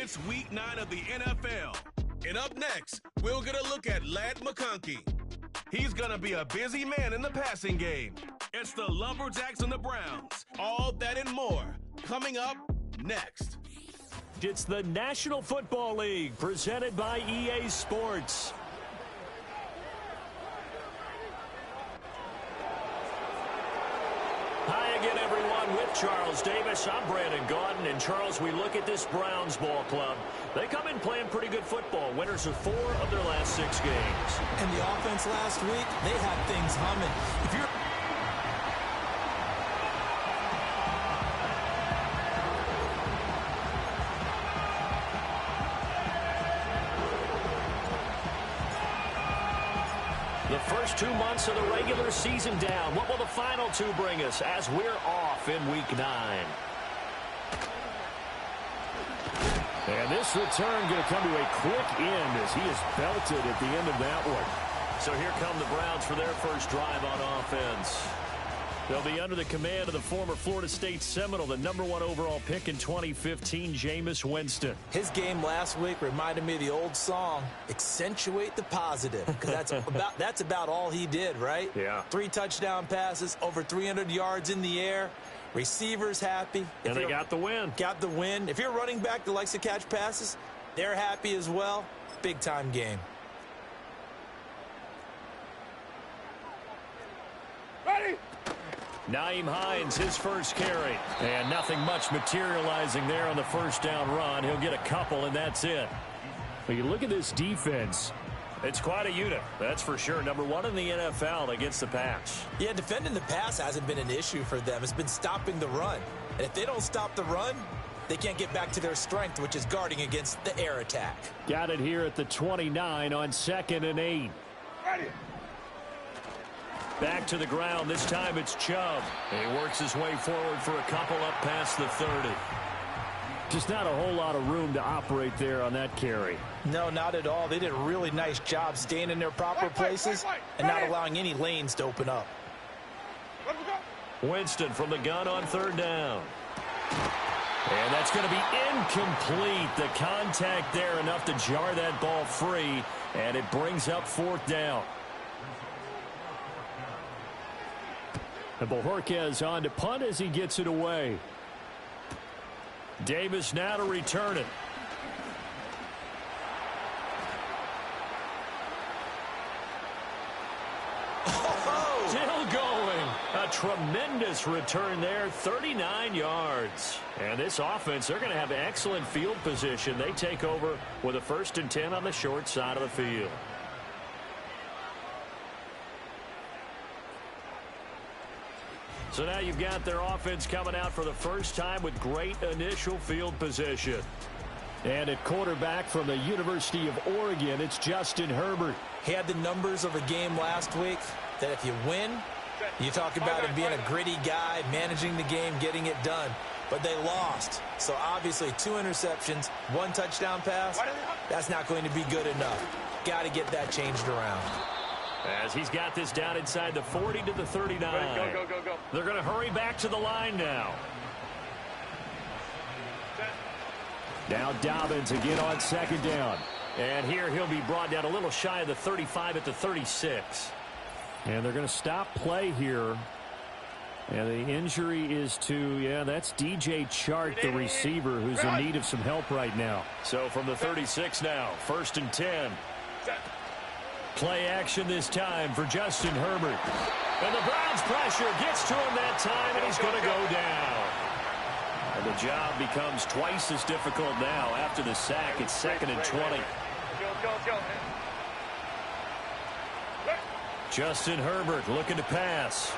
It's week 9 of the NFL. And up next, we'll get a look at Ladd McConkey. He's going to be a busy man in the passing game. It's the Lumberjacks and the Browns. All that and more coming up next. It's the National Football League presented by EA Sports. Hi again, everyone, with Charles Davis. I'm Brandon Gaudin. And, Charles, we look at this Browns ball club. They come in playing pretty good football. Winners of 4 of their last 6 games. And the offense last week, they had things humming. If you're... The first 2 months of the regular season down. What will the final 2 bring us as we're off in week 9? And this return going to come to a quick end as he is belted at the end of that one. So here come the Browns for their first drive on offense. They'll be under the command of the former Florida State Seminole, the #1 overall pick in 2015, Jameis Winston. His game last week reminded me of the old song, Accentuate the Positive, because that's about all he did, right? Yeah. 3 touchdown passes, over 300 yards in the air, receivers happy. And they got the win. Got the win. If you're a running back that likes to catch passes, they're happy as well. Big-time game. Ready? Nyheim Hines, his first carry. And nothing much materializing there on the first down run. He'll get a couple, and that's it. But you look at this defense. It's quite a unit, that's for sure. #1 in the NFL against the pass. Yeah, defending the pass hasn't been an issue for them. It's been stopping the run. And if they don't stop the run, they can't get back to their strength, which is guarding against the air attack. Got it here at the 29 on 2nd and 8. Ready? Back to the ground. This time it's Chubb. And he works his way forward for a couple up past the 30. Just not a whole lot of room to operate there on that carry. No, not at all. They did a really nice job staying in their proper places and not allowing any lanes to open up. Winston from the gun on 3rd down. And that's going to be incomplete. The contact there enough to jar that ball free, and it brings up 4th down. And Bojorquez on to punt as he gets it away. Davis now to return it. Oh! Still going. A tremendous return there, 39 yards. And this offense, they're going to have excellent field position. They take over with a 1st and 10 on the short side of the field. So now you've got their offense coming out for the first time with great initial field position. And at quarterback from the University of Oregon, it's Justin Herbert. He had the numbers of a game last week that if you win, you talk about him being a gritty guy, managing the game, getting it done. But they lost. So obviously 2 interceptions, 1 touchdown pass, that's not going to be good enough. Got to get that changed around. As he's got this down inside the 40 to the 39. Go. They're going to hurry back to the line now. Now Dobbins again on 2nd down. And here he'll be brought down a little shy of the 35 at the 36. And they're going to stop play here. And the injury is to, that's DJ Chark, the receiver, who's in need of some help right now. So from the 36 now, 1st and 10. Play action this time for Justin Herbert. And the Browns pressure gets to him that time, and he's going to go down. And the job becomes twice as difficult now after the sack. It's 2nd and 20. Go. Justin Herbert looking to pass.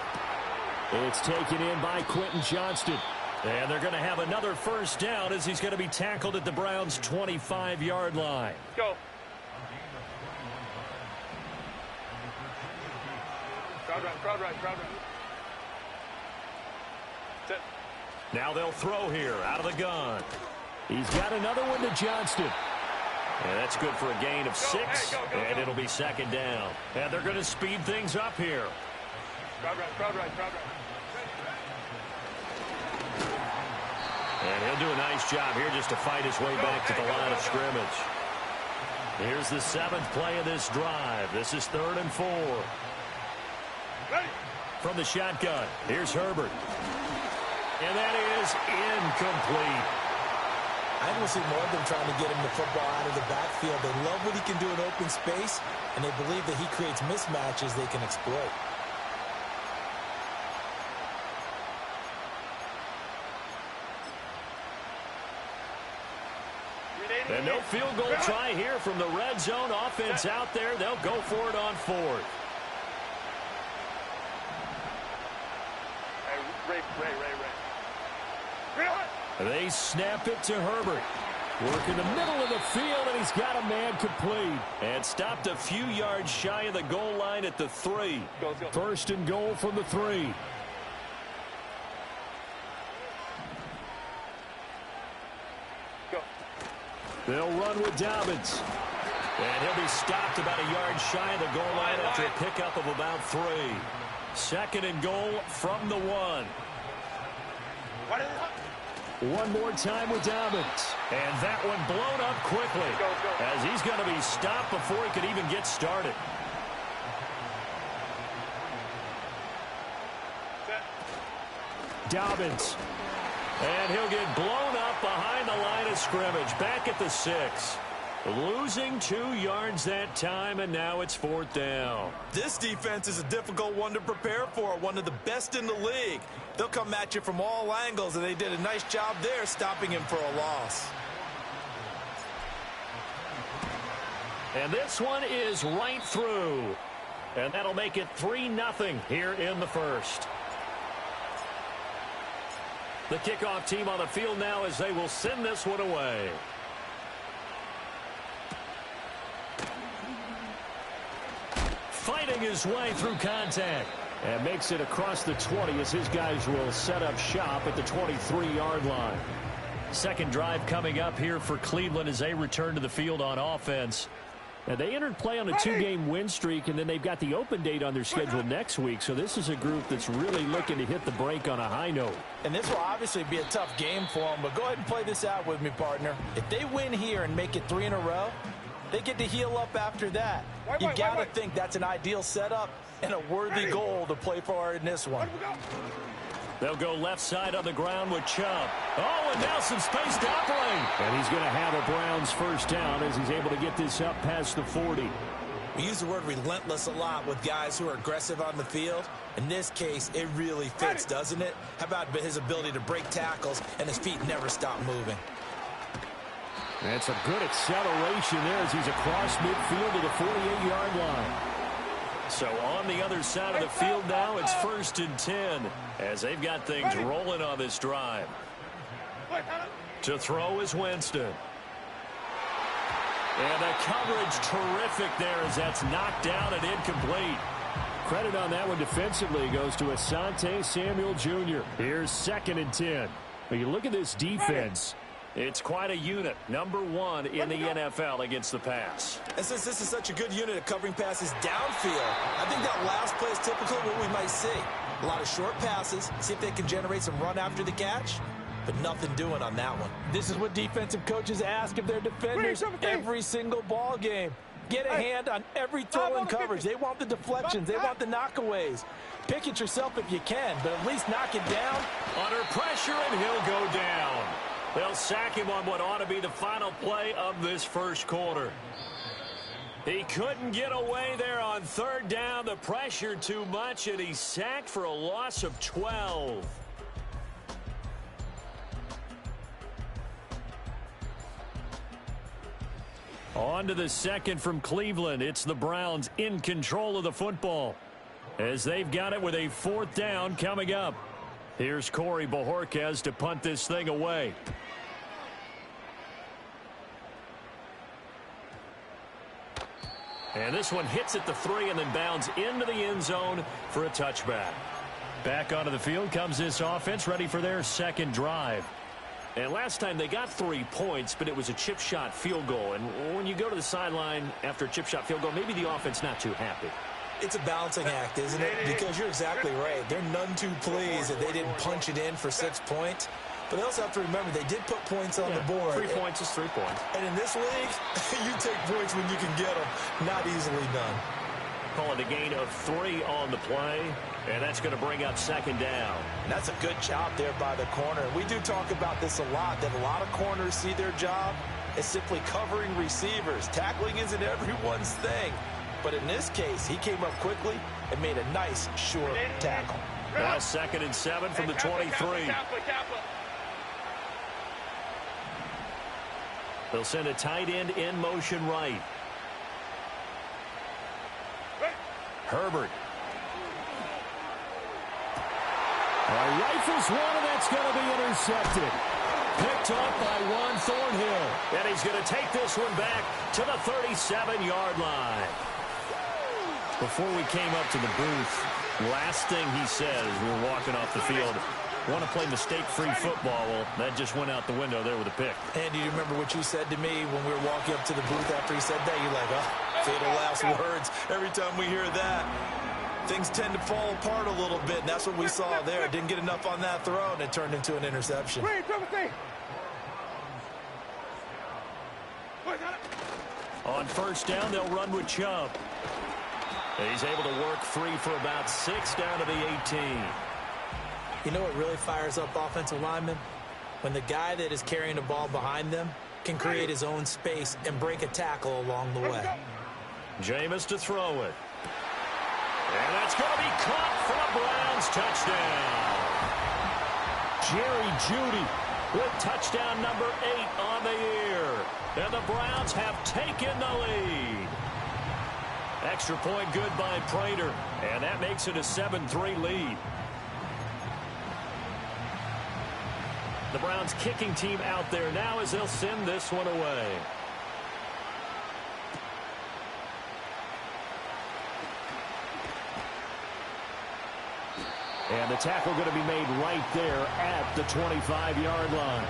It's taken in by Quentin Johnston. And they're going to have another 1st down as he's going to be tackled at the Browns' 25-yard line. Go. Crowd right. Sit. Now they'll throw here out of the gun. He's got another one to Johnston. And that's good for a gain of 6. And it'll be 2nd down. And they're going to speed things up here. Crowd right. And he'll do a nice job here just to fight his way back to the line of scrimmage. Here's the 7th play of this drive. This is 3rd and 4. From the shotgun, here's Herbert. And that is incomplete. I don't see more of them trying to get him the football out of the backfield. They love what he can do in open space, and they believe that he creates mismatches they can exploit. And no field goal try here from the red zone. Offense out there. They'll go for it on 4th. They snap it to Herbert. Work in the middle of the field, and he's got a man complete. And stopped a few yards shy of the goal line at the 3. 1st and goal from the 3. They'll run with Dobbins. And he'll be stopped about a yard shy of the goal line after a pickup of about 3. 2nd and goal from the 1. One more time with Dobbins. And that one blown up quickly as he's going to be stopped before he could even get started. Dobbins. And he'll get blown up behind the line of scrimmage. Back at the 6. Losing 2 yards that time, and now it's 4th down. This defense is a difficult one to prepare for, one of the best in the league. They'll come at you from all angles, and they did a nice job there stopping him for a loss. And this one is right through. And that'll make it 3-0 here in the 1st. The kickoff team on the field now as they will send this one away. Fighting his way through contact. And makes it across the 20 as his guys will set up shop at the 23-yard line. 2nd drive coming up here for Cleveland as they return to the field on offense. And they entered play on a 2-game win streak, and then they've got the open date on their schedule next week. So this is a group that's really looking to hit the break on a high note. And this will obviously be a tough game for them, but go ahead and play this out with me, partner. If they win here and make it 3 in a row, they get to heal up after that. You got to think that's an ideal setup and a worthy goal to play for in this one. They'll go left side on the ground with Chubb. Oh, and now some space to operate. And he's going to have a Browns 1st down as he's able to get this up past the 40. We use the word relentless a lot with guys who are aggressive on the field. In this case, it really fits, doesn't it? How about his ability to break tackles and his feet never stop moving? That's a good acceleration there as he's across midfield to the 48-yard line. So on the other side of the field now, it's 1st and 10 as they've got things rolling on this drive. To throw is Winston. And the coverage terrific there as that's knocked down and incomplete. Credit on that one defensively goes to Asante Samuel Jr. Here's 2nd and 10. But you look at this defense. It's quite a unit. Number 1 in the NFL against the pass. And since this is such a good unit at covering passes downfield, I think that last play is typical of what we might see. A lot of short passes, see if they can generate some run after the catch, but nothing doing on that one. This is what defensive coaches ask of their defenders every single ball game. Get a hand on every throw in coverage. They want the deflections. They want the knockaways. Pick it yourself if you can, but at least knock it down. Under pressure, and he'll go down. They'll sack him on what ought to be the final play of this 1st quarter. He couldn't get away there on 3rd down. The pressure too much, and he's sacked for a loss of 12. On to the 2nd from Cleveland. It's the Browns in control of the football as they've got it with a 4th down coming up. Here's Corey Bojorquez to punt this thing away. And this one hits at the 3 and then bounds into the end zone for a touchback. Back onto the field comes this offense, ready for their 2nd drive. And last time they got 3 points, but it was a chip shot field goal. And when you go to the sideline after a chip shot field goal, maybe the offense not too happy. It's a balancing act, isn't it? Because you're exactly right. They're none too pleased that they didn't punch it in for 6 points. But they also have to remember they did put points on the board. 3 points is 3 points. And in this league, you take points when you can get them. Not easily done. Call it a gain of 3 on the play, and that's going to bring up second down. And that's a good job there by the corner. We do talk about this a lot, that a lot of corners see their job as simply covering receivers. Tackling isn't everyone's thing. But in this case, he came up quickly and made a nice, short tackle. Now 2nd and 7 from the 23. They'll send a tight end in motion right. Herbert. Rifles one, and that's going to be intercepted. Picked off by Juan Thornhill. And he's going to take this one back to the 37-yard line. Before we came up to the booth, last thing he said as we were walking off the field, want to play mistake-free football. Well, that just went out the window there with a pick. Andy, you remember what you said to me when we were walking up to the booth after he said that? You're like, oh, fatal last words. Every time we hear that, things tend to fall apart a little bit, and that's what we saw there. Didn't get enough on that throw, and it turned into an interception. On first down, they'll run with Chubb. He's able to work free for about 6 down to the 18. You know what really fires up offensive linemen? When the guy that is carrying the ball behind them can create his own space and break a tackle along the way. Jameis to throw it. And that's going to be caught for a Browns touchdown. Jerry Jeudy with touchdown number 8 on the year. And the Browns have taken the lead. Extra point good by Prater. And that makes it a 7-3 lead. The Browns kicking team out there now as they'll send this one away. And the tackle going to be made right there at the 25-yard line.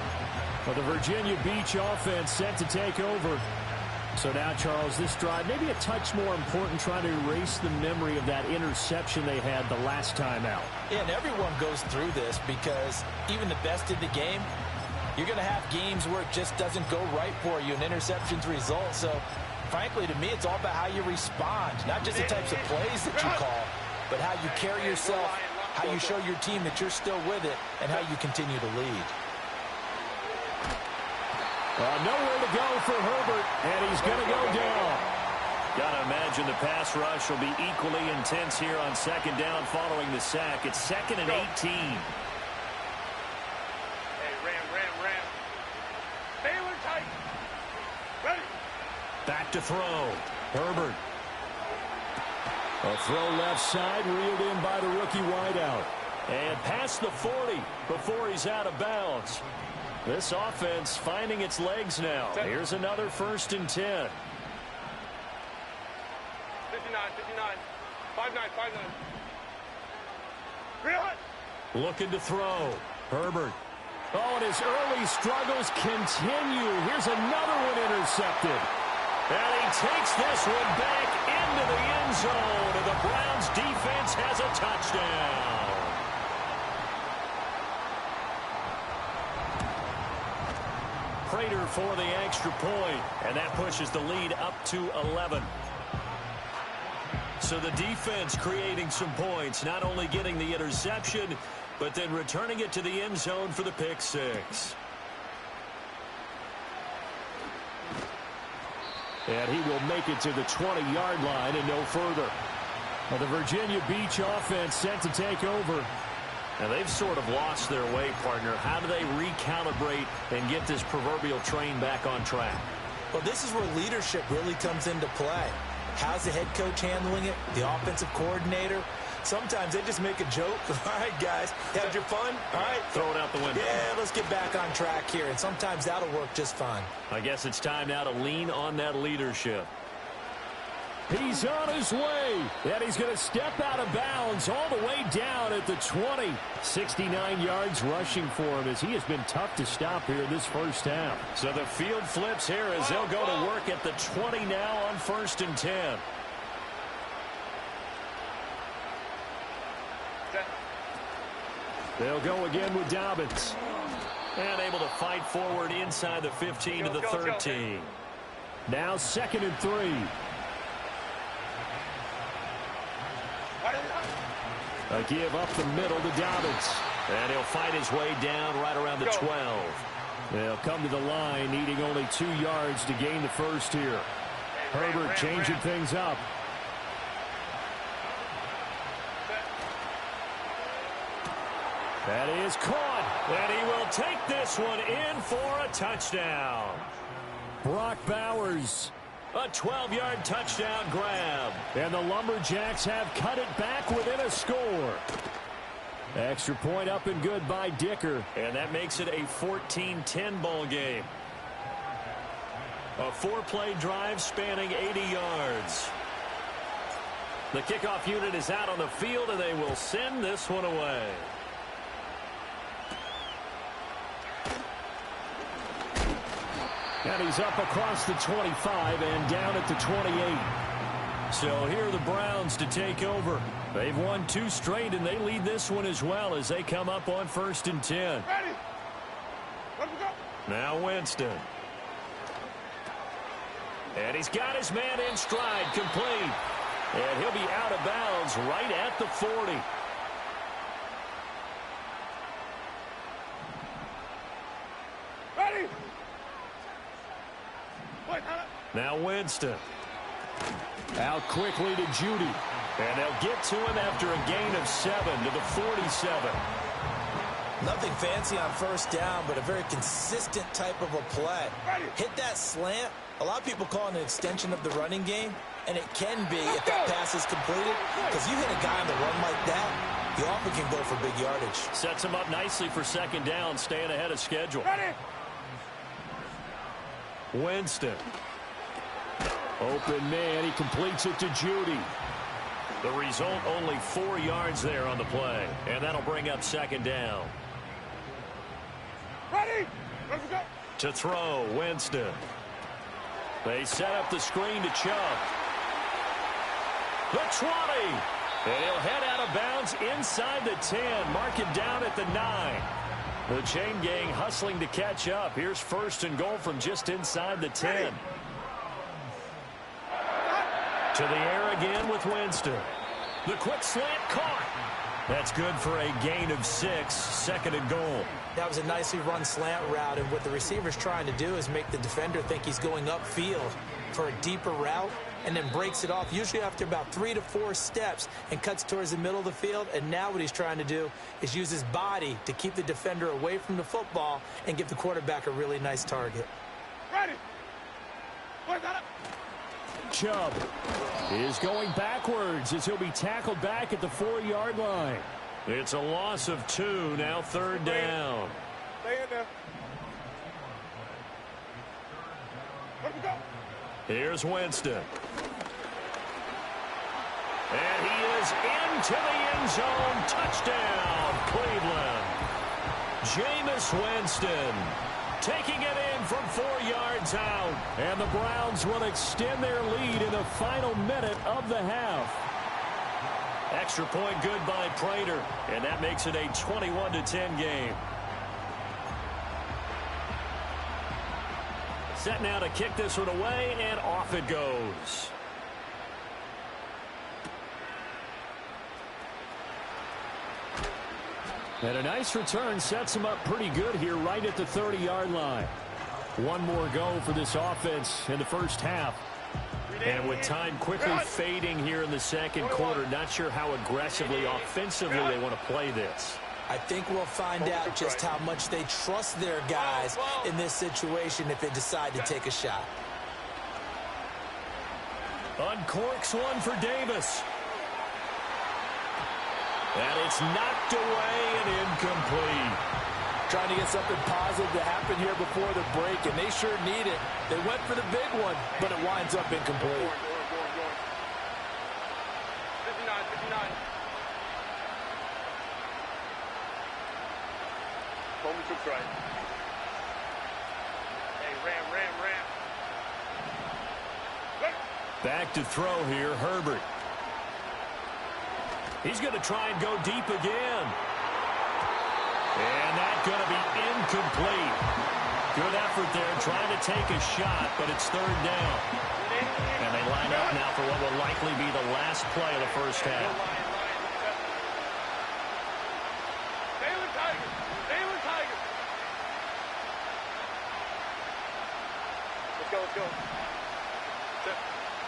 Well, the Virginia Beach offense set to take over. So now, Charles, this drive, maybe a touch more important, trying to erase the memory of that interception they had the last time out. Yeah, and everyone goes through this because even the best in the game, you're going to have games where it just doesn't go right for you, and interceptions result. So, frankly, to me, it's all about how you respond, not just the types of plays that you call, but how you carry yourself, how you show your team that you're still with it, and how you continue to lead. Nowhere to go for Herbert, and he's going to go down. Got to imagine the pass rush will be equally intense here on second down following the sack. It's 2nd and 18. Hey, ram. Baylor tight. Ready. Back to throw. Herbert. A throw left side, reeled in by the rookie wideout. And past the 40 before he's out of bounds. This offense finding its legs now. Here's another 1st and 10. 59. 5-9. Looking to throw. Herbert. Oh, and his early struggles continue. Here's another one intercepted. And he takes this one back into the end zone. And the Browns defense has a touchdown. Prater for the extra point, and that pushes the lead up to 11. So the defense creating some points, not only getting the interception, but then returning it to the end zone for the pick six. And he will make it to the 20-yard line and no further. Well, the Virginia Beach offense set to take over. Now, they've sort of lost their way, partner. How do they recalibrate and get this proverbial train back on track? Well, this is where leadership really comes into play. How's the head coach handling it? The offensive coordinator? Sometimes they just make a joke. All right, guys, had your fun? All right. Throw it out the window. Yeah, let's get back on track here. And sometimes that'll work just fine. I guess it's time now to lean on that leadership. He's on his way, and he's going to step out of bounds all the way down at the 20. 69 yards rushing for him as he has been tough to stop here in this first half. So the field flips here as they'll go to work at the 20 now on 1st and 10. They'll go again with Dobbins. And able to fight forward inside the 15 to the 13. Now 2nd and 3. A give up the middle to Dobbins. And he'll fight his way down right around the 12. They'll come to the line, needing only 2 yards to gain the first here. Herbert changing things up. That is caught. And he will take this one in for a touchdown. Brock Bowers. A 12-yard touchdown grab. And the Lumberjacks have cut it back within a score. Extra point up and good by Dicker. And that makes it a 14-10 ball game. A 4-play drive spanning 80 yards. The kickoff unit is out on the field, and they will send this one away. And he's up across the 25 and down at the 28. So here are the Browns to take over. They've won 2 straight, and they lead this one as well as they come up on 1st and 10. Ready. Let's go. Now Winston. And he's got his man in stride, complete. And he'll be out of bounds right at the 40. Ready. Now Winston. Out quickly to Judy. And they'll get to him after a gain of 7 to the 47. Nothing fancy on 1st down, but a very consistent type of a play. Hit that slant. A lot of people call it an extension of the running game, and it can be if that pass is completed, because you hit a guy on the run like that, you often can go for big yardage. Sets him up nicely for 2nd down, staying ahead of schedule. Winston. Open man, he completes it to Judy. The result, only 4 yards there on the play, and that'll bring up 2nd down. Ready. Let's go. To throw, Winston. They set up the screen to Chubb. The 20. And he'll head out of bounds inside the 10. Mark it down at the 9. The chain gang hustling to catch up. Here's 1st and goal from just inside the 10. To the air again with Winston. The quick slant caught. That's good for a gain of 6. 2nd and goal. That was a nicely run slant route, and what the receiver's trying to do is make the defender think he's going upfield for a deeper route, and then breaks it off, usually after about 3 to 4 steps, and cuts towards the middle of the field. And now what he's trying to do is use his body to keep the defender away from the football and give the quarterback a really nice target. Ready. Chubb is going backwards as he'll be tackled back at the 4-yard line. It's a loss of 2, now 3rd down. Stay in there. Let's go. Here's Winston. And he is into the end zone. Touchdown, Cleveland. Jameis Winston taking it in from 4 yards out. And the Browns will extend their lead in the final minute of the half. Extra point good by Prater. And that makes it a 21-10 game. Set now to kick this one away, and off it goes. And a nice return sets him up pretty good here right at the 30-yard line. One more go for this offense in the first half. And with time quickly fading here in the 2nd quarter, not sure how aggressively, offensively they want to play this. I think we'll find out just how much they trust their guys in this situation if they decide to take a shot. Uncorks one for Davis. And it's knocked away and incomplete. Trying to get something positive to happen here before the break, and they sure need it. They went for the big one, but it winds up incomplete. 59. Moment to try. Hey, ram. Back to throw here, Herbert. He's going to try and go deep again. And that's going to be incomplete. Good effort there trying to take a shot, but it's third down. And they line up now for what will likely be the last play of the first half. Let's go.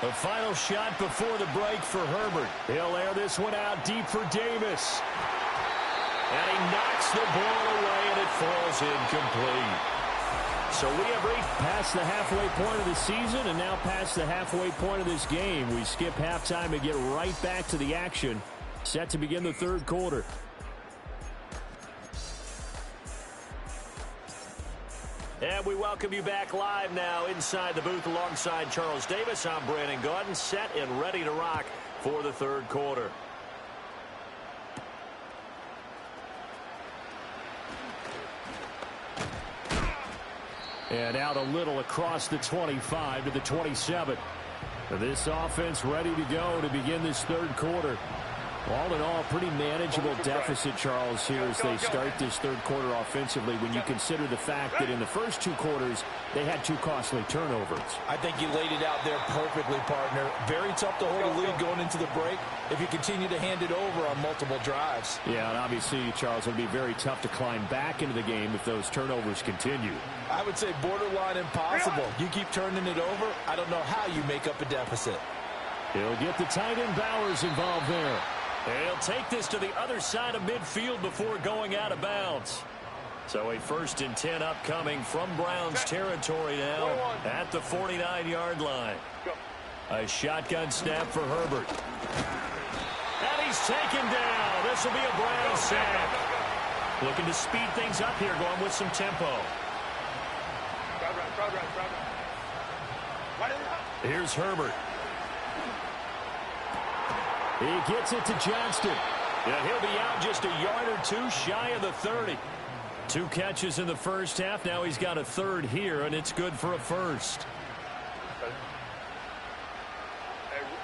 The final shot before the break for Herbert. He'll air this one out deep for Davis. And he knocks the ball away, and it falls incomplete. So we have reached past the halfway point of the season and now past the halfway point of this game. We skip halftime and get right back to the action. Set to begin the third quarter. And we welcome you back live now inside the booth alongside Charles Davis. I'm Brandon Gaudin, set and ready to rock for the third quarter. And out a little across the 25 to the 27. This offense ready to go to begin this third quarter. All in all, pretty manageable deficit, Charles, here as they start this third quarter offensively when you consider the fact that in the first two quarters, they had two costly turnovers. I think you laid it out there perfectly, partner. Very tough to hold a lead going into the break if you continue to hand it over on multiple drives. Yeah, and obviously, Charles, it'll be very tough to climb back into the game if those turnovers continue. I would say borderline impossible. You keep turning it over, I don't know how you make up a deficit. He'll get the tight end Bowers involved there. He'll take this to the other side of midfield before going out of bounds. So a 1st and 10 upcoming from Browns territory now at the 49-yard line. A shotgun snap for Herbert. And he's taken down. This will be a Browns sack. Looking to speed things up here, going with some tempo. Here's Herbert. He gets it to Johnston. And he'll be out just a yard or two shy of the 30. 2 catches in the first half. Now he's got a third here, and it's good for a first.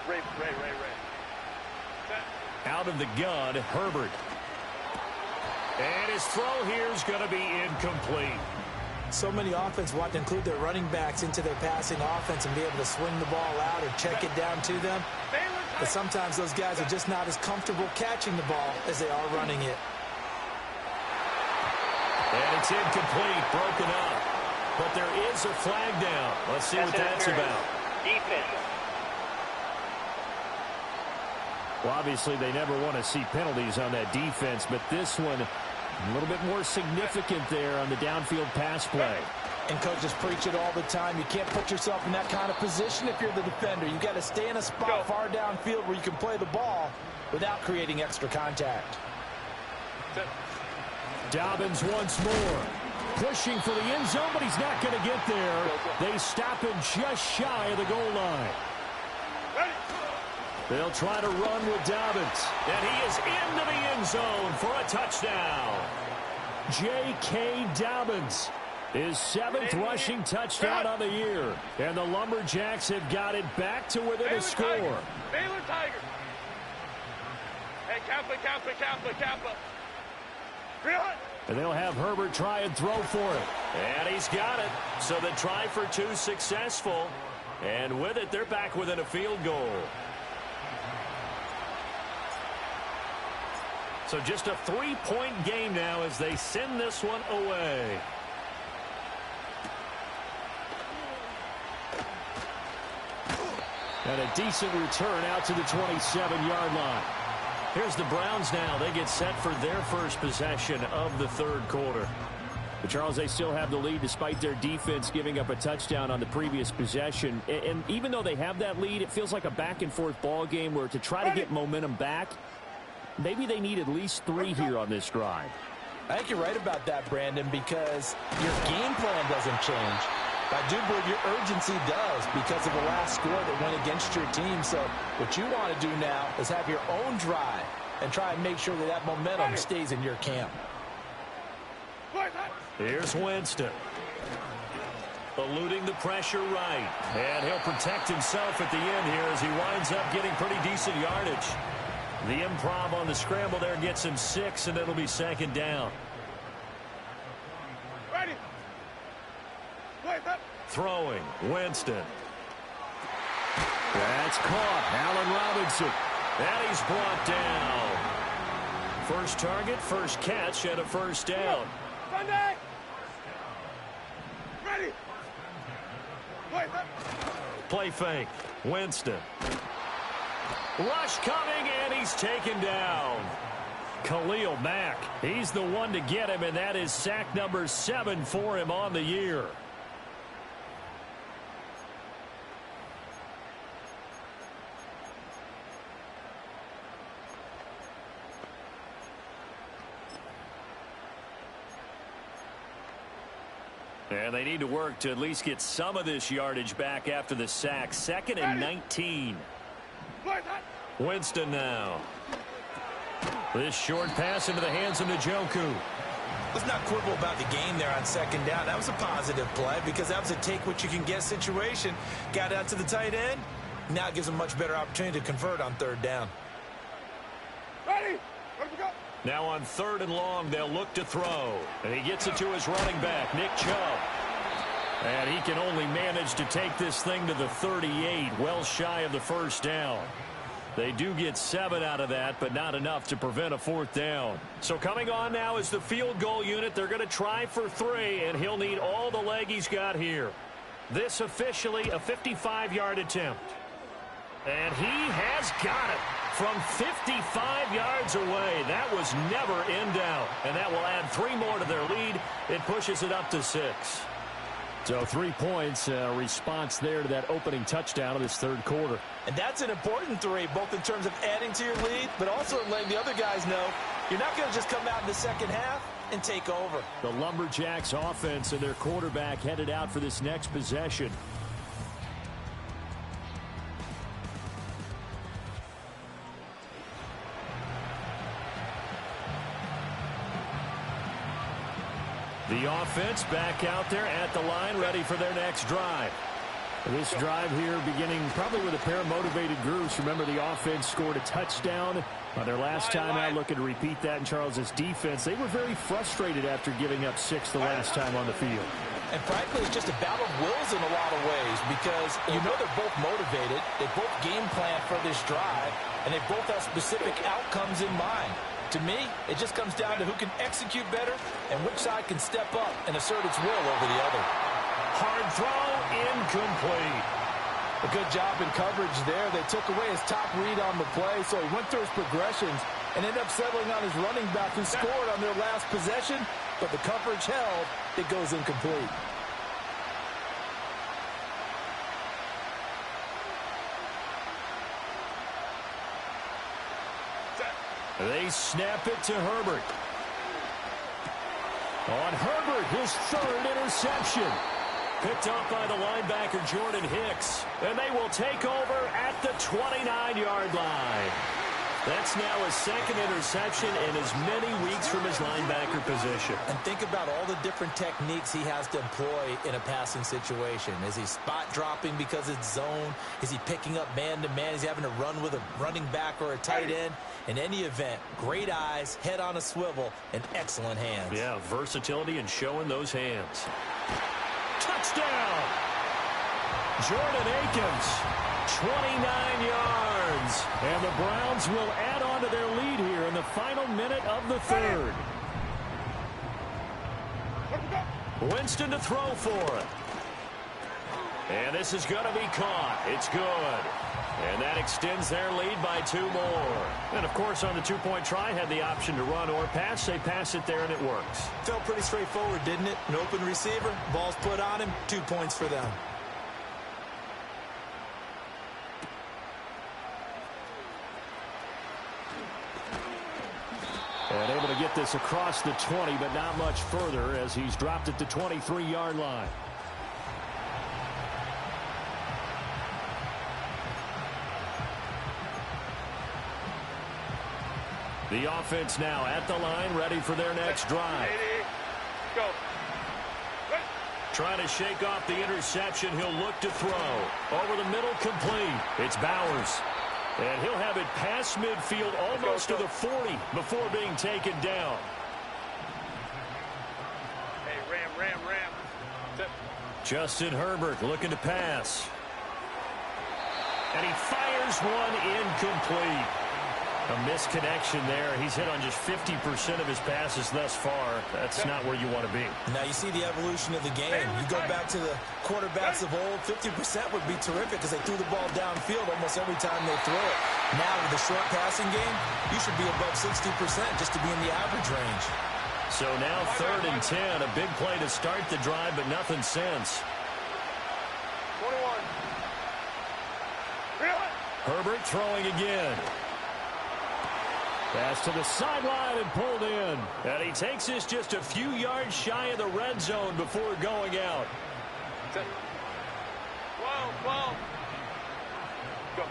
Ray. Out of the gun, Herbert. And his throw here is going to be incomplete. So many offenses want to include their running backs into their passing offense and be able to swing the ball out or check it down to them. But sometimes those guys are just not as comfortable catching the ball as they are running it. And it's incomplete, broken up. But there is a flag down. Let's see what that's about. Defense. Well, obviously, they never want to see penalties on that defense, but this one a little bit more significant there on the downfield pass play. And coaches preach it all the time. You can't put yourself in that kind of position if you're the defender. You've got to stay in a spot far downfield where you can play the ball without creating extra contact. Dobbins once more. Pushing for the end zone, but he's not going to get there. They stop him just shy of the goal line. They'll try to run with Dobbins. And he is into the end zone for a touchdown. J.K. Dobbins. His 7th rushing touchdown on the year. And the Lumberjacks have got it back to within a score. Baylor Tigers. Hey, Kappa. And they'll have Herbert try and throw for it. And he's got it. So the try for 2 successful. And with it, they're back within a field goal. So just a 3-point game now as they send this one away. And a decent return out to the 27-yard line. Here's the Browns now. They get set for their first possession of the third quarter. But Charles, they still have the lead despite their defense giving up a touchdown on the previous possession. And even though they have that lead, it feels like a back-and-forth ball game where to try to get momentum back, maybe they need at least 3 here on this drive. I think you're right about that, Brandon, because your game plan doesn't change. I do believe your urgency does because of the last score that went against your team. So what you want to do now is have your own drive and try and make sure that that momentum stays in your camp. Here's Winston. Eluding the pressure right. And he'll protect himself at the end here as he winds up getting pretty decent yardage. The improv on the scramble there gets him 6, and it'll be 2nd down. throwing. Winston. That's caught. Allen Robinson. And he's brought down. First target, first catch, and a first down. Sunday! Ready! Wait, Play fake. Winston. Rush coming, and he's taken down. Khalil Mack. He's the one to get him, and that is sack number 7 for him on the year. And they need to work to at least get some of this yardage back after the sack. 2nd and 19. Winston now. This short pass into the hands of Njoku. Let's not quibble about the game there on 2nd down. That was a positive play because that was a take-what-you-can-get situation. Got out to the tight end. Now it gives them much better opportunity to convert on 3rd down. Ready? Where we go? Now on 3rd and long, they'll look to throw. And he gets it to his running back, Nick Chubb. And he can only manage to take this thing to the 38, well shy of the first down. They do get 7 out of that, but not enough to prevent a 4th down. So coming on now is the field goal unit. They're going to try for 3, and he'll need all the leg he's got here. This officially a 55-yard attempt. And he has got it from 55 yards away. That was never in doubt. And that will add 3 more to their lead. It pushes it up to 6. So 3 points, response there to that opening touchdown of this 3rd quarter. And that's an important 3, both in terms of adding to your lead, but also letting the other guys know you're not going to just come out in the 2nd half and take over. The Lumberjacks offense and their quarterback headed out for this next possession. The offense back out there at the line, ready for their next drive. This drive here beginning probably with a pair of motivated groups. Remember, the offense scored a touchdown on their last time out, looking to repeat that in Charles's defense. They were very frustrated after giving up 6 the last time on the field. And frankly, it's just a battle of wills in a lot of ways because you know they're both motivated. They both game plan for this drive, and they both have specific outcomes in mind. To me, it just comes down to who can execute better and which side can step up and assert its will over the other. Hard throw, incomplete. A good job in coverage there. They took away his top read on the play, so he went through his progressions and ended up settling on his running back who scored on their last possession, but the coverage held. It goes incomplete. They snap it to Herbert. On Herbert, his 3rd interception. Picked up by the linebacker Jordan Hicks. And they will take over at the 29-yard line. That's now his 2nd interception in as many weeks from his linebacker position. And think about all the different techniques he has to employ in a passing situation. Is he spot dropping because it's zone? Is he picking up man-to-man? Is he having to run with a running back or a tight end? In any event, great eyes, head on a swivel, and excellent hands. Yeah, versatility and showing those hands. Touchdown! Jordan Akins, 29 yards. And the Browns will add on to their lead here in the final minute of the 3rd. Winston to throw for it. And this is going to be caught. It's good. And that extends their lead by 2 more. And, of course, on the 2-point try, had the option to run or pass. They pass it there, and it works. Felt pretty straightforward, didn't it? An open receiver, ball's put on him, 2 points for them. And able to get this across the 20, but not much further as he's dropped at the 23-yard line. The offense now at the line, ready for their next drive. Go. Trying to shake off the interception. He'll look to throw. Over the middle, complete. It's Bowers. And he'll have it past midfield, almost to the 40 before being taken down. Hey, ram. Justin Herbert looking to pass. And he fires one incomplete. A misconnection there. He's hit on just 50% of his passes thus far. That's not where you want to be. Now you see the evolution of the game. You go back to the quarterbacks of old, 50% would be terrific because they threw the ball downfield almost every time they throw it. Now with the short passing game, you should be above 60% just to be in the average range. So now 3rd and 10. A big play to start the drive, but nothing since. 21. Herbert throwing again. Pass to the sideline and pulled in. And he takes this just a few yards shy of the red zone before going out. 12. Go.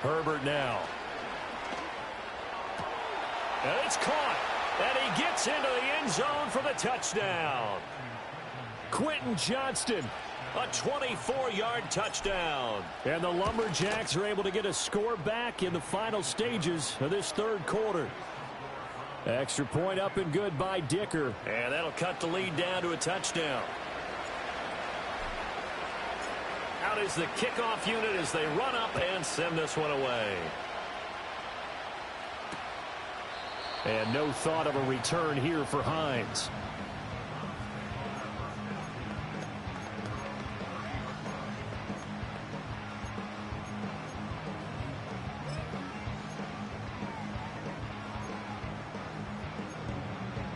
Herbert now. And it's caught. And he gets into the end zone for the touchdown. Quentin Johnston. A 24-yard touchdown. And the Lumberjacks are able to get a score back in the final stages of this 3rd quarter. Extra point up and good by Dicker. And that'll cut the lead down to a touchdown. Out is the kickoff unit as they run up and send this one away. And no thought of a return here for Hines.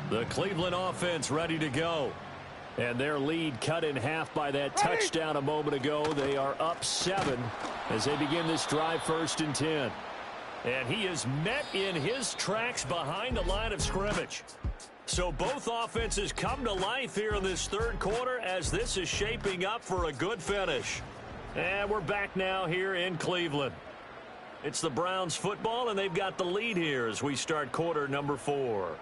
The Cleveland offense ready to go. And their lead cut in half by that touchdown a moment ago. They are up 7 as they begin this drive 1st and 10. And he is met in his tracks behind the line of scrimmage. So both offenses come to life here in this 3rd quarter as this is shaping up for a good finish. And we're back now here in Cleveland. It's the Browns football, and they've got the lead here as we start quarter number 4.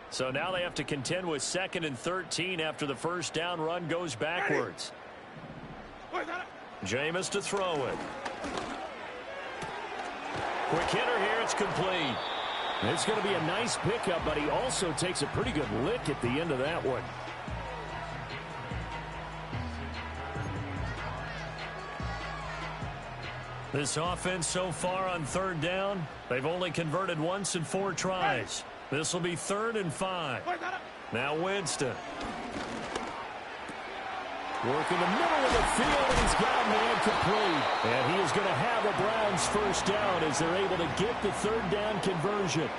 So now they have to contend with 2nd and 13 after the first down run goes backwards. Jameis to throw it. Quick hitter here. It's complete. It's going to be a nice pickup, but he also takes a pretty good lick at the end of that one. This offense so far on 3rd down, they've only converted once in 4 tries. This will be 3rd and 5. Now Winston. Working the middle of the field, and he's got a man complete. And he is going to have a Browns first down as they're able to get the 3rd down conversion.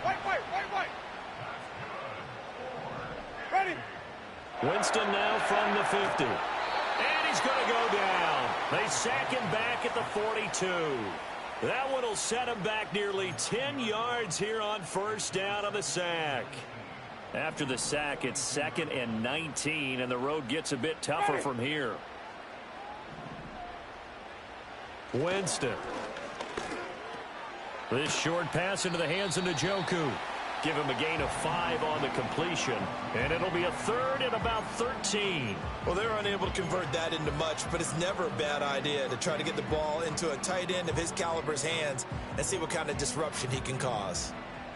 Wait. Ready. Winston now from the 50. And he's going to go down. They sack him back at the 42. That one will set him back nearly 10 yards here on first down of the sack. After the sack, it's 2nd and 19, and the road gets a bit tougher from here. Winston. This short pass into the hands of Njoku. Give him a gain of 5 on the completion, and it'll be a 3rd and about 13. Well, they're unable to convert that into much, but it's never a bad idea to try to get the ball into a tight end of his caliber's hands and see what kind of disruption he can cause.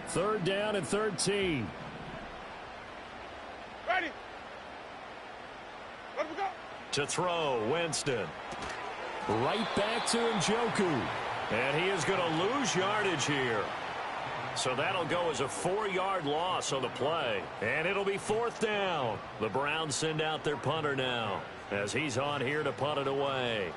3rd down and 13. Ready. Let him go. To throw, Winston. Right back to Njoku. And he is going to lose yardage here. So that'll go as a 4-yard loss on the play. And it'll be 4th down. The Browns send out their punter now as he's on here to punt it away.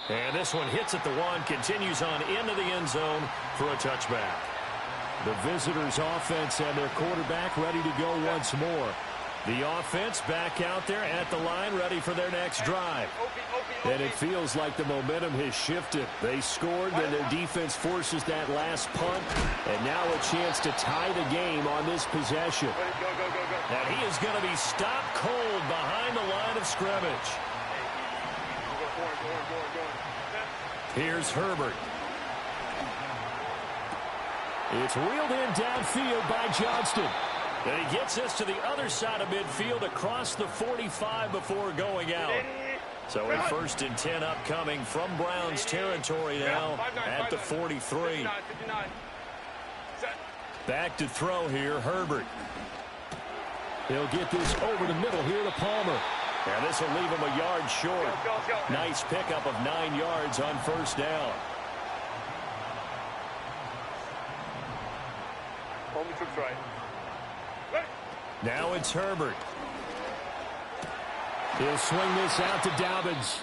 And this one hits at the 1, continues on into the end zone for a touchback. The visitors' offense and their quarterback ready to go once more. The offense back out there at the line, ready for their next drive. And it feels like the momentum has shifted. They scored, then their defense forces that last punt, and now a chance to tie the game on this possession. Go. And he is going to be stopped cold behind the line of scrimmage. Here's Herbert. It's reeled in downfield by Johnston. And he gets us to the other side of midfield across the 45 before going out. So a 1st and 10 upcoming from Browns territory now at the 43. Back to throw here, Herbert. He'll get this over the middle here to Palmer. And this will leave him a yard short. Nice pickup of 9 yards on 1st down. Home troops right. Now it's Herbert. He'll swing this out to Dobbins.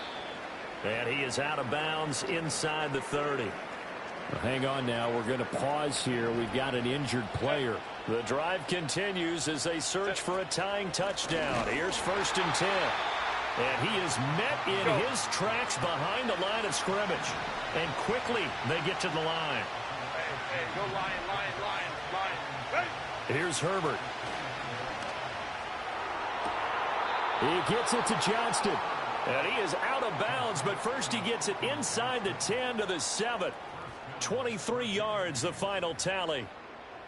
And he is out of bounds inside the 30. Well, hang on now. We're going to pause here. We've got an injured player. The drive continues as they search for a tying touchdown. Here's 1st and 10. And he is met in his tracks behind the line of scrimmage. And quickly they get to the line. Hey, go line. Here's Herbert. He gets it to Johnston. And he is out of bounds, but first he gets it inside the 10 to the 7. 23 yards, the final tally.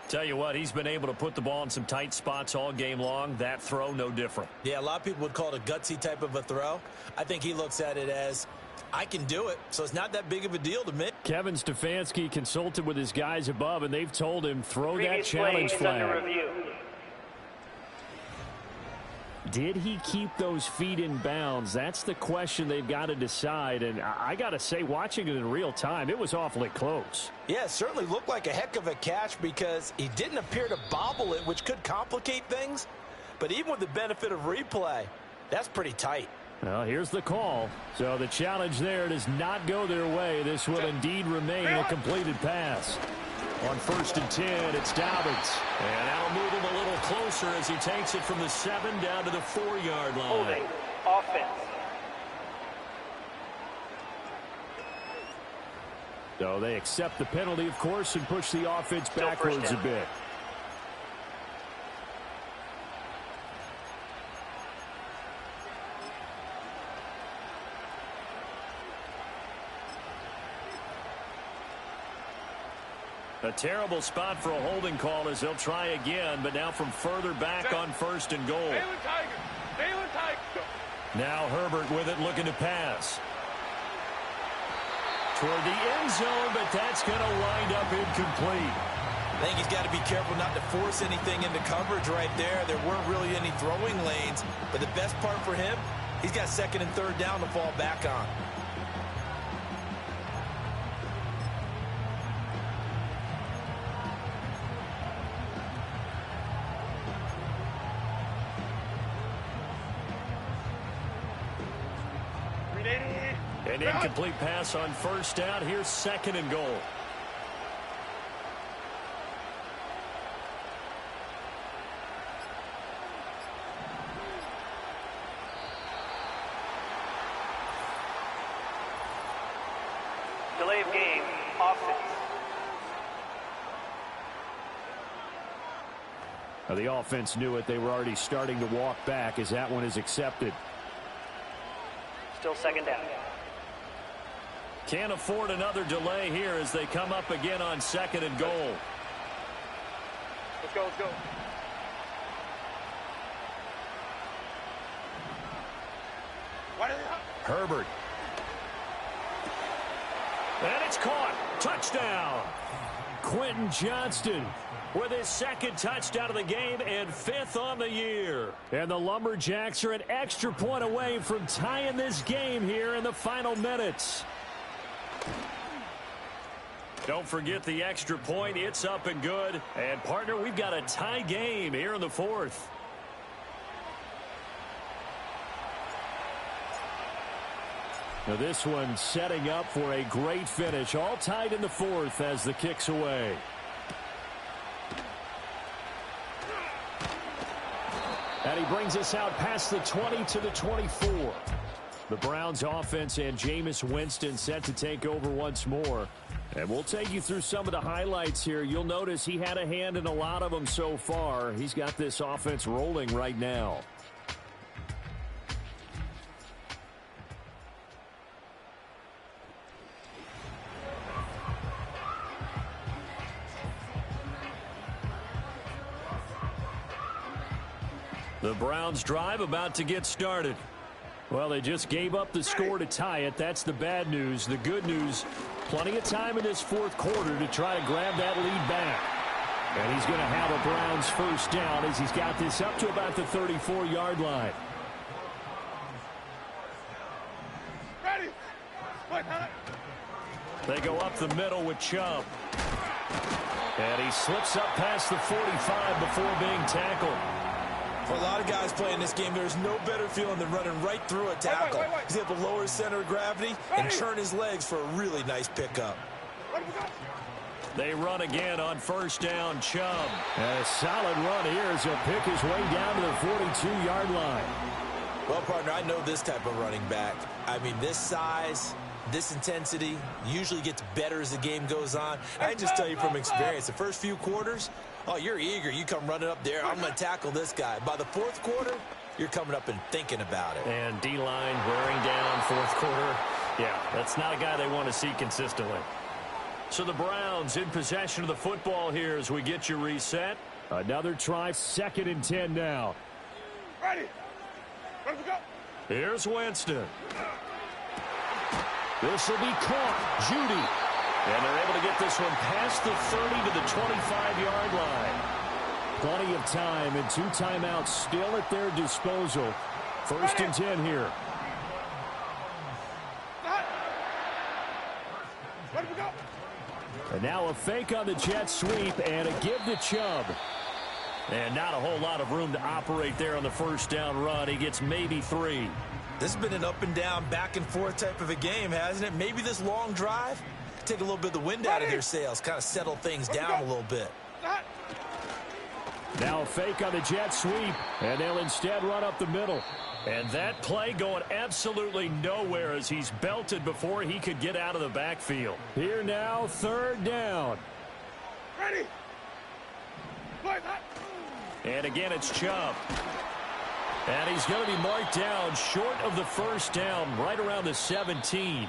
Tell you what, he's been able to put the ball in some tight spots all game long. That throw, no different. Yeah, a lot of people would call it a gutsy type of a throw. I think he looks at it as, I can do it, so it's not that big of a deal to me. Kevin Stefanski consulted with his guys above, and they've told him throw that challenge flag. Did he keep those feet in bounds? That's the question they've got to decide. And I got to say, watching it in real time, it was awfully close. Yeah, it certainly looked like a heck of a catch because he didn't appear to bobble it, which could complicate things. But even with the benefit of replay, that's pretty tight. Well, here's the call. So the challenge there does not go their way. This will indeed remain a completed pass. On 1st and 10, it's Dobbins. And that'll move him a little closer as he takes it from the 7 down to the 4-yard line. Holding. Offense. So they accept the penalty, of course, and push the offense backwards a bit. A terrible spot for a holding call as they'll try again, but now from further back on 1st and goal. Balin Tiger. Now Herbert with it, looking to pass. Toward the end zone, but that's going to wind up incomplete. I think he's got to be careful not to force anything into coverage right there. There weren't really any throwing lanes, but the best part for him, he's got 2nd and 3rd down to fall back on. An incomplete pass on 1st down. Here's 2nd and goal. Delay of game. Offense. Now the offense knew it. They were already starting to walk back as that one is accepted. Still 2nd down. Can't afford another delay here as they come up again on 2nd and goal. Let's go. Herbert. And it's caught. Touchdown. Quentin Johnston with his 2nd touchdown of the game and 5th on the year. And the Lumberjacks are an extra point away from tying this game here in the final minutes. Don't forget the extra point. It's up and good. And, partner, we've got a tie game here in the 4th. Now this one setting up for a great finish. All tied in the 4th as the kick's away. And he brings us out past the 20 to the 24. The Browns offense and Jameis Winston set to take over once more. And we'll take you through some of the highlights here. You'll notice he had a hand in a lot of them so far. He's got this offense rolling right now. The Browns drive about to get started. Well, they just gave up the score to tie it. That's the bad news. The good news, plenty of time in this fourth quarter to try to grab that lead back. And he's going to have a Browns first down as he's got this up to about the 34-yard line. They go up the middle with Chubb. And he slips up past the 45 before being tackled. For a lot of guys playing this game, there's no better feeling than running right through a tackle. He's able to lower his center of gravity and turn his legs for a really nice pickup. They run again on first down. Chubb. And a solid run here as he'll pick his way down to the 42-yard line. Well, partner, I know this type of running back. I mean, this size, this intensity usually gets better as the game goes on. I can just tell you from experience, the first few quarters, oh, you're eager. You come running up there. I'm going to tackle this guy. By the fourth quarter, you're coming up and thinking about it. And D-line wearing down fourth quarter. Yeah, that's not a guy they want to see consistently. So the Browns in possession of the football here as we get you reset. Another try, 2nd and 10 now. Ready. Ready to go. Here's Winston. This will be caught. Judy. And they're able to get this one past the 30 to the 25-yard line. Plenty of time and 2 timeouts still at their disposal. 1st and 10 here. Ready to go. And now a fake on the jet sweep and a give to Chubb. And not a whole lot of room to operate there on the first down run. He gets maybe 3. This has been an up and down, back and forth type of a game, hasn't it? Maybe this long drive, take a little bit of the wind out of their sails, kind of settle things down a little bit. Now a fake on the jet sweep, and they'll instead run up the middle. And that play going absolutely nowhere as he's belted before he could get out of the backfield. Here now, 3rd down. Ready. Play that. And again, it's Chubb. And he's going to be marked down short of the first down, right around the 17.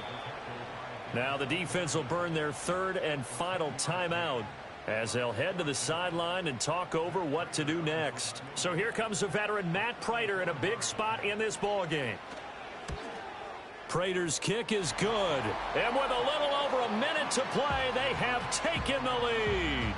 Now the defense will burn their 3rd and final timeout as they'll head to the sideline and talk over what to do next. So here comes the veteran Matt Prater in a big spot in this ball game. Prater's kick is good. And with a little over a minute to play, they have taken the lead.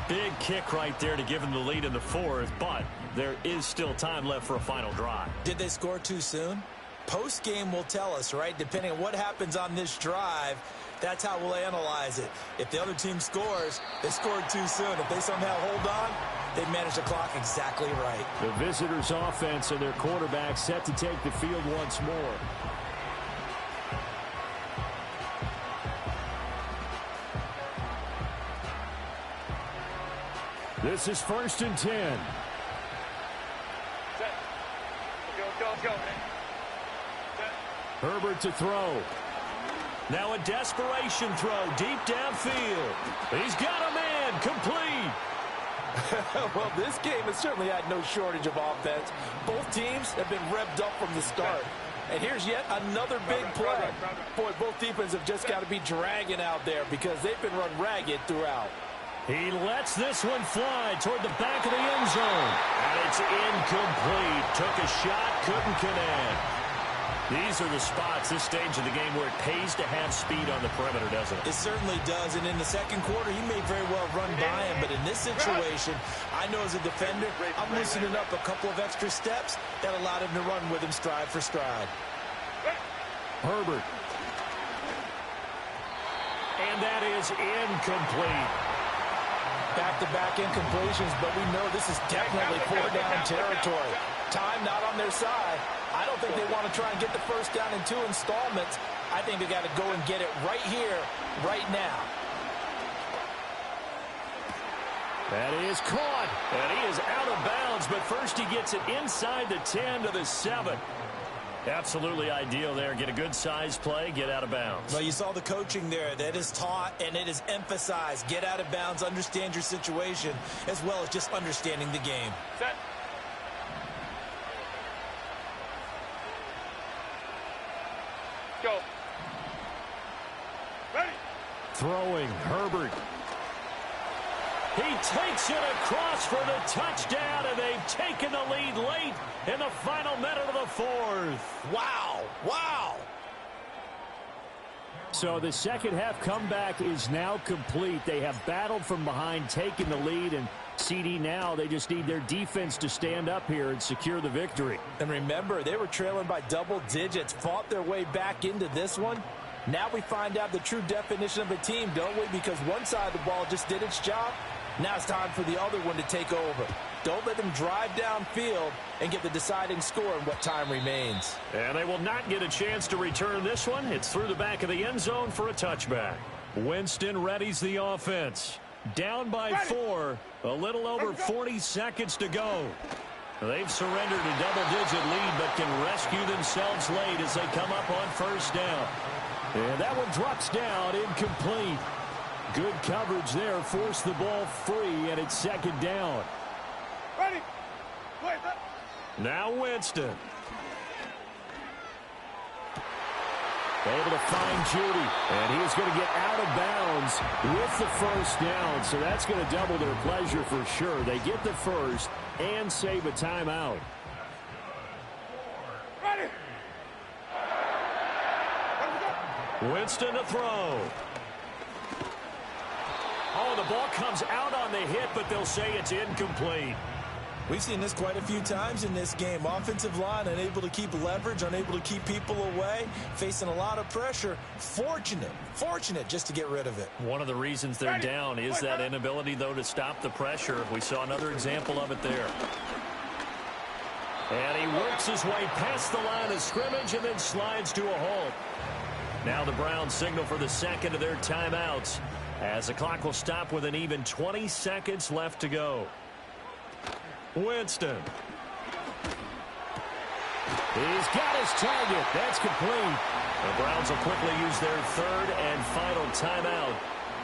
Big kick right there to give them the lead in the 4th, but there is still time left for a final drive. Did they score too soon? Post-game will tell us, right? Depending on what happens on this drive, that's how we'll analyze it. If the other team scores, they scored too soon. If they somehow hold on, they manage the clock exactly right. The visitors' offense and their quarterback set to take the field once more. This is 1st and 10. Set. Let's go. Set. Herbert to throw. Now a desperation throw deep downfield. He's got a man complete. Well, this game has certainly had no shortage of offense. Both teams have been revved up from the start. And here's yet another big play. Boy, both defenses have just got to be dragging out there because they've been run ragged throughout. He lets this one fly toward the back of the end zone. And it's incomplete. Took a shot, couldn't connect. These are the spots, this stage of the game, where it pays to have speed on the perimeter, doesn't it? It certainly does, and in the second quarter, he may very well run by him, but in this situation, I know as a defender, I'm loosening up a couple of extra steps that allowed him to run with him stride for stride. Herbert. And that is incomplete. Back-to-back incompletions, but we know this is definitely 4th-down territory. Time not on their side. I don't think they want to try and get the first down in 2 installments. I think they got to go and get it right here, right now. That is caught. And he is out of bounds, but first he gets it inside the 10 to the 7. Absolutely ideal there. Get a good size play, get out of bounds. Well, you saw the coaching there. That is taught and it is emphasized. Get out of bounds, understand your situation, as well as just understanding the game. Set. Go. Ready. Throwing, Herbert. He takes it across for the touchdown, and they've taken the lead late in the final minute of the fourth. Wow. Wow. So the second half comeback is now complete. They have battled from behind, taken the lead, and CD now, they just need their defense to stand up here and secure the victory. And remember, they were trailing by double digits, fought their way back into this one. Now we find out the true definition of a team, don't we? Because one side of the ball just did its job. Now it's time for the other one to take over. Don't let them drive downfield and get the deciding score in what time remains. And they will not get a chance to return this one. It's through the back of the end zone for a touchback. Winston readies the offense. Down by 4. A little over 40 seconds to go. They've surrendered a double-digit lead, but can rescue themselves late as they come up on first down. And that one drops down, incomplete. Good coverage there, forced the ball free, and it's second down. Ready. Wait. Now Winston. Able to find Judy, and he's going to get out of bounds with the first down, so that's going to double their pleasure for sure. They get the first and save a timeout. Ready. Winston to throw. Oh, the ball comes out on the hit, but they'll say it's incomplete. We've seen this quite a few times in this game. Offensive line unable to keep leverage, unable to keep people away, facing a lot of pressure. Fortunate just to get rid of it. One of the reasons they're down is that inability, though, to stop the pressure. We saw another example of it there. And he works his way past the line of scrimmage and then slides to a halt. Now the Browns signal for the second of their timeouts, as the clock will stop with an even 20 seconds left to go. Winston. He's got his target. That's complete. The Browns will quickly use their third and final timeout.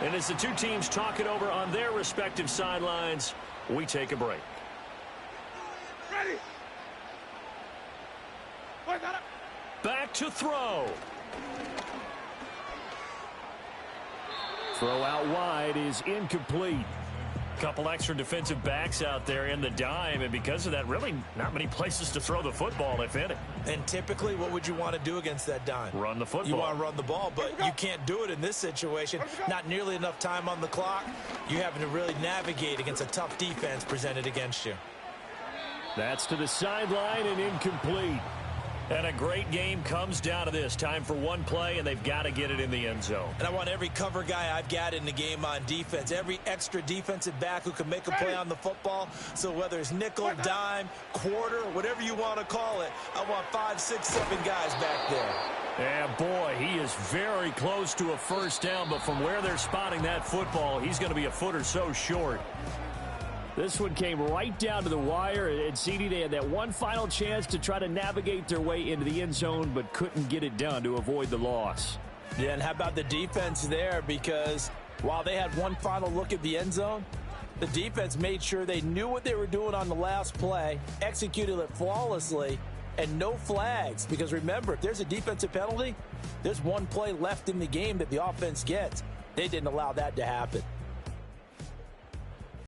And as the two teams talk it over on their respective sidelines, we take a break. Ready. Wait, Back to throw. Throw out wide is incomplete. Couple extra defensive backs out there in the dime, and because of that, really not many places to throw the football, if any. And typically, what would you want to do against that dime? Run the football. You want to run the ball, but you can't do it in this situation. Not nearly enough time on the clock. You having to really navigate against a tough defense presented against you. That's to the sideline and incomplete. And a great game comes down to this. Time for one play, and they've got to get it in the end zone. And I want every cover guy I've got in the game on defense, every extra defensive back who can make a play on the football. So whether it's nickel, dime, quarter, whatever you want to call it, I want 5, 6, 7 guys back there. And boy, he is very close to a first down, but from where they're spotting that football, he's going to be a foot or so short. This one came right down to the wire, and CD, they had that one final chance to try to navigate their way into the end zone, but couldn't get it done to avoid the loss. Yeah, and how about the defense there? Because while they had one final look at the end zone, the defense made sure they knew what they were doing on the last play, executed it flawlessly, and no flags. Because remember, if there's a defensive penalty, there's one play left in the game that the offense gets. They didn't allow that to happen.